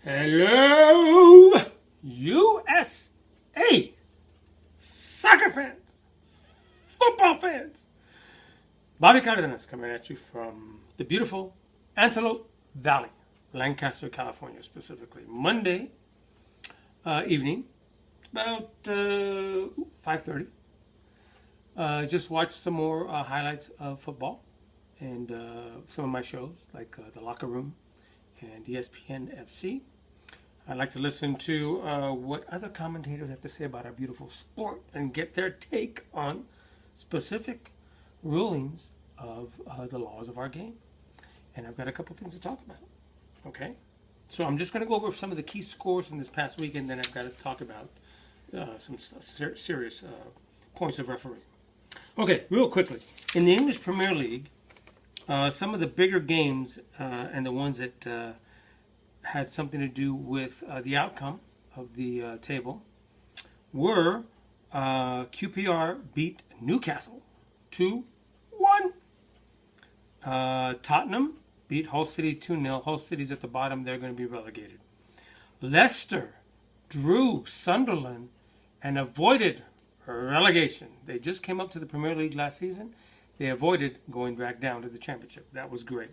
Hello, USA soccer fans, football fans. Bobby Cardenas coming at you from the beautiful Antelope Valley, Lancaster, California, specifically. Monday evening, about 5:30. Just watched some more highlights of football and some of my shows like The Locker Room and ESPN FC. I like to listen to what other commentators have to say about our beautiful sport and get their take on specific rulings of the laws of our game. And I've got a couple things to talk about. Okay? So I'm just going to go over some of the key scores from this past week, and then I've got to talk about some serious points of referee. Okay, real quickly. In the English Premier League, some of the bigger games and the ones that had something to do with the outcome of the table were QPR beat Newcastle 2-1. Tottenham beat Hull City 2-0. Hull City's at the bottom. They're going to be relegated. Leicester drew Sunderland and avoided relegation. They just came up to the Premier League last season. They avoided going back down to the Championship. That was great.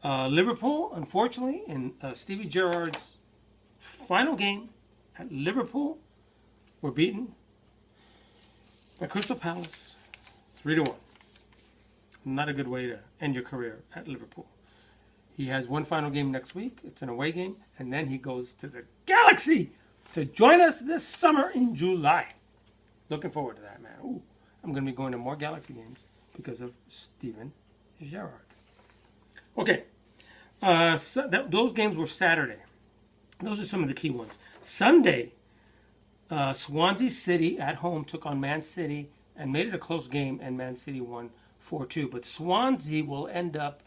Liverpool, unfortunately, in Stevie Gerrard's final game at Liverpool, were beaten by Crystal Palace 3-1. Not a good way to end your career at Liverpool. He has one final game next week. It's an away game. And then he goes to the Galaxy to join us this summer in July. Looking forward to that, man. Ooh, I'm going to be going to more Galaxy games because of Steven Gerrard. Okay. Those games were Saturday. Those are some of the key ones. Sunday, Swansea City at home took on Man City and made it a close game, and Man City won 4-2. But Swansea will end up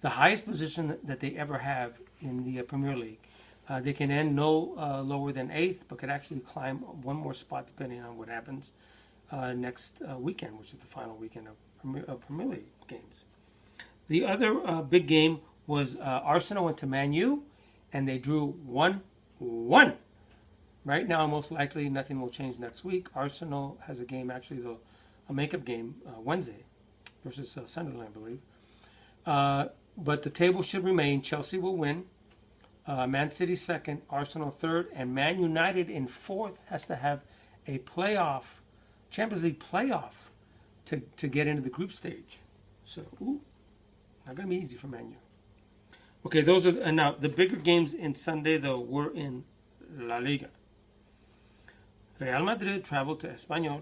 the highest position that they ever have in the Premier League. They can end no lower than 8th, but could actually climb one more spot depending on what happens next weekend, which is the final weekend of Premier League games. The other big game was Arsenal went to Man U, and they drew 1-1. Right now, most likely, nothing will change next week. Arsenal has a game, actually, a makeup game Wednesday versus Sunderland, I believe. But the table should remain. Chelsea will win. Man City second, Arsenal third, and Man United in fourth has to have a playoff, Champions League playoff, to get into the group stage. So, not going to be easy for Man U. Okay, those are and now the bigger games in Sunday though were in La Liga. Real Madrid traveled to Espanyol,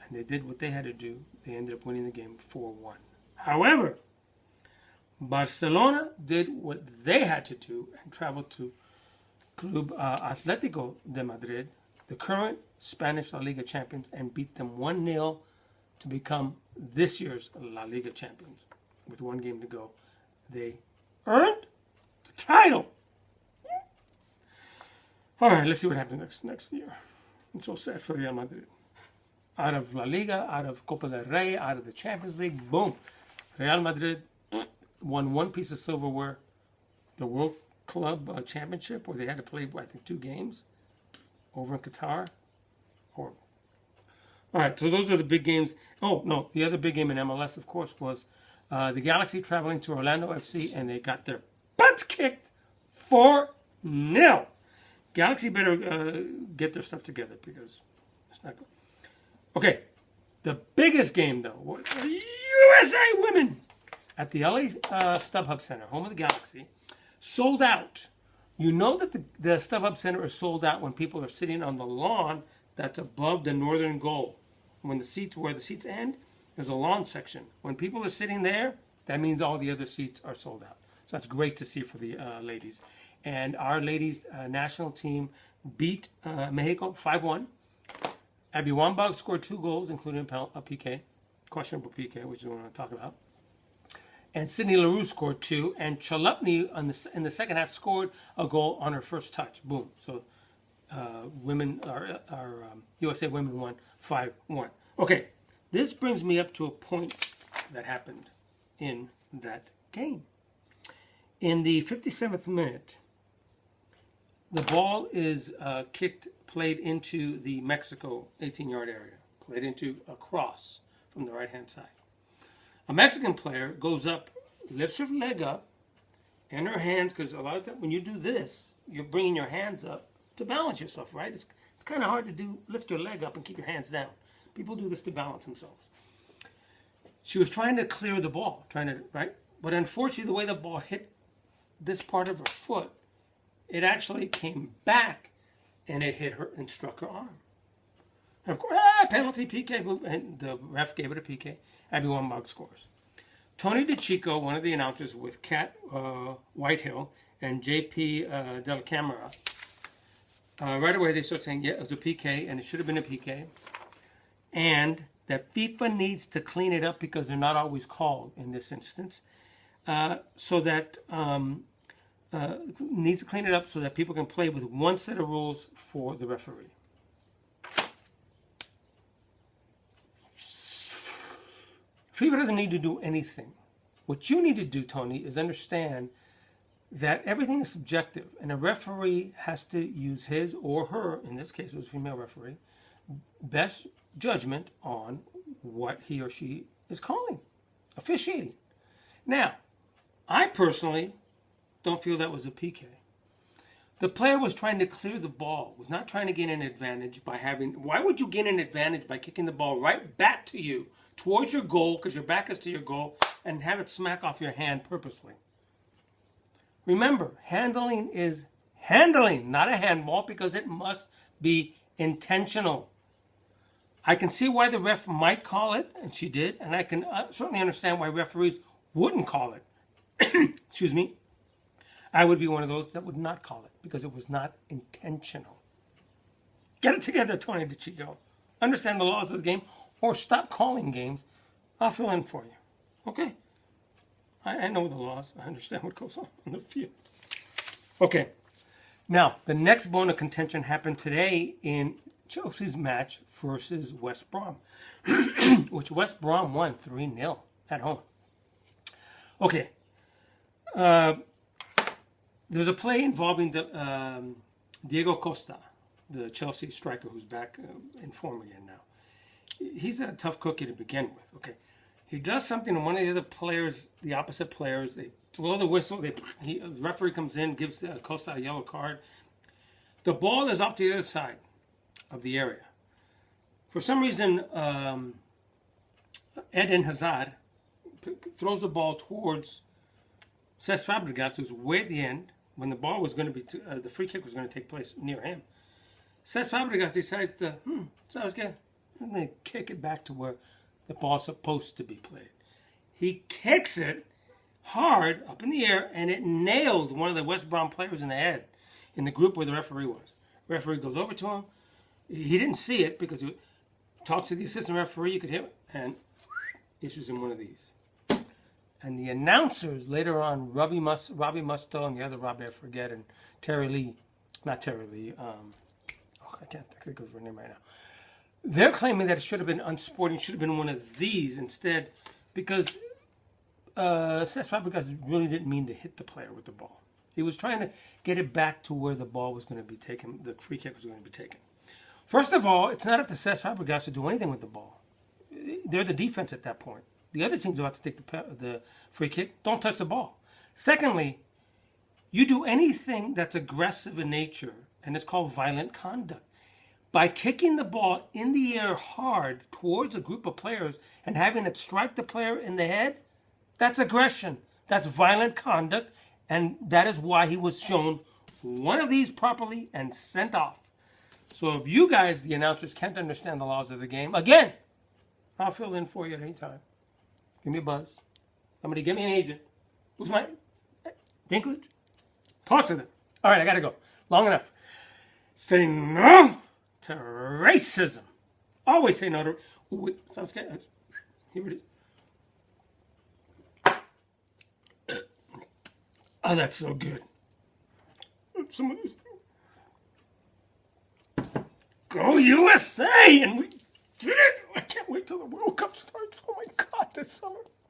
and they did what they had to do. They ended up winning the game 4-1. However, Barcelona did what they had to do and traveled to Club Atlético de Madrid, the current Spanish La Liga champions, and beat them 1-0 to become this year's La Liga champions. With one game to go, they earned the title. All right, let's see what happens next year. It's so sad for Real Madrid. Out of La Liga, out of Copa del Rey, out of the Champions League, boom. Real Madrid won one piece of silverware, the World Club Championship, where they had to play, I think, 2 games over in Qatar. Horrible. All right, so those are the big games. Oh, no, the other big game in MLS, of course, was the Galaxy traveling to Orlando FC, and they got their butts kicked 4-0. Galaxy better get their stuff together because it's not good. Okay, the biggest game, though, was the USA women at the LA StubHub Center, home of the Galaxy, sold out. You know that the StubHub Center is sold out when people are sitting on the lawn that's above the northern goal. When the seats, where the seats end, there's a lawn section. When people are sitting there, that means all the other seats are sold out. So that's great to see for the ladies. And our ladies national team beat Mexico 5-1. Abby Wambach scored 2 goals, including a PK, questionable PK, which is what we're going to talk about. And Sydney Leroux scored 2, and Chalupny in the second half scored a goal on her first touch. Boom. So USA women won 5-1. Okay, this brings me up to a point that happened in that game. In the 57th minute, the ball is played into the Mexico 18-yard area, played into a cross from the right-hand side. A Mexican player goes up, lifts her leg up, and her hands, because a lot of times when you do this, you're bringing your hands up to balance yourself, right? It's kind of hard to lift your leg up and keep your hands down. People do this to balance themselves. She was trying to clear the ball, right? But unfortunately, the way the ball hit this part of her foot, it actually came back and it hit her and struck her arm. And of course, penalty, PK, and the ref gave it a PK. Abby Wambach scores. Tony DeChico, one of the announcers with Kat Whitehill and JP Del Camera, right away they start saying, yeah, it was a PK and it should have been a PK. And that FIFA needs to clean it up because they're not always called in this instance. So that needs to clean it up so that people can play with one set of rules for the referee. FIFA doesn't need to do anything. What you need to do, Tony, is understand that everything is subjective, and a referee has to use his or her, in this case it was a female referee, best judgment on what he or she is calling, officiating. Now, I personally don't feel that was a PK. The player was trying to clear the ball, was not trying to gain an advantage by why would you gain an advantage by kicking the ball right back to you, towards your goal, because your back is to your goal, and have it smack off your hand purposely? Remember, handling is handling, not a handball, because it must be intentional. I can see why the ref might call it, and she did, and I can certainly understand why referees wouldn't call it. Excuse me. I would be one of those that would not call it because it was not intentional. Get it together, Tony DeChico. Understand the laws of the game, or stop calling games. I'll fill in for you. Okay? I know the laws. I understand what goes on the field. Okay. Now, the next bone of contention happened today in Chelsea's match versus West Brom, which West Brom won 3-0 at home. Okay. There's a play involving Diego Costa, the Chelsea striker who's back in form again now. He's a tough cookie to begin with. Okay. He does something, and one of the other players, the opposite players, they blow the whistle. The referee comes in, gives Costa a yellow card. The ball is up to the other side of the area. For some reason, Eden Hazard throws the ball towards Cesc Fabregas, who's way at the end, when the ball was going to be, the free kick was going to take place near him. Cesc Fabregas decides to, so I was going to kick it back to where the ball's supposed to be played. He kicks it hard up in the air, and it nailed one of the West Brom players in the head in the group where the referee was. The referee goes over to him. He didn't see it because he talks to the assistant referee. You could hear it, and issues him one of these. And the announcers later on, Robbie Mustoe and the other Robbie I forget, and Terry Lee, not Terry Lee, I can't think of her name right now. They're claiming that it should have been unsporting, should have been one of these instead, because Cesc Fabregas really didn't mean to hit the player with the ball. He was trying to get it back to where the ball was going to be taken, the free kick was going to be taken. First of all, it's not up to Cesc Fabregas to do anything with the ball. They're the defense at that point. The other team's about to take the free kick. Don't touch the ball. Secondly, you do anything that's aggressive in nature, and it's called violent conduct. By kicking the ball in the air hard towards a group of players and having it strike the player in the head, that's aggression. That's violent conduct, and that is why he was shown one of these properly and sent off. So if you guys, the announcers, can't understand the laws of the game, again, I'll fill in for you at any time. Give me a buzz. Somebody give me an agent. Who's my... Dinklage? Talk to them. All right, I got to go. Long enough. Say no to racism. Always say no to... Ooh, wait, sounds good. Here it is. Oh, that's so good. Some of these things. Go USA! And we did it! I can't wait till the World Cup starts. Oh my God, this summer.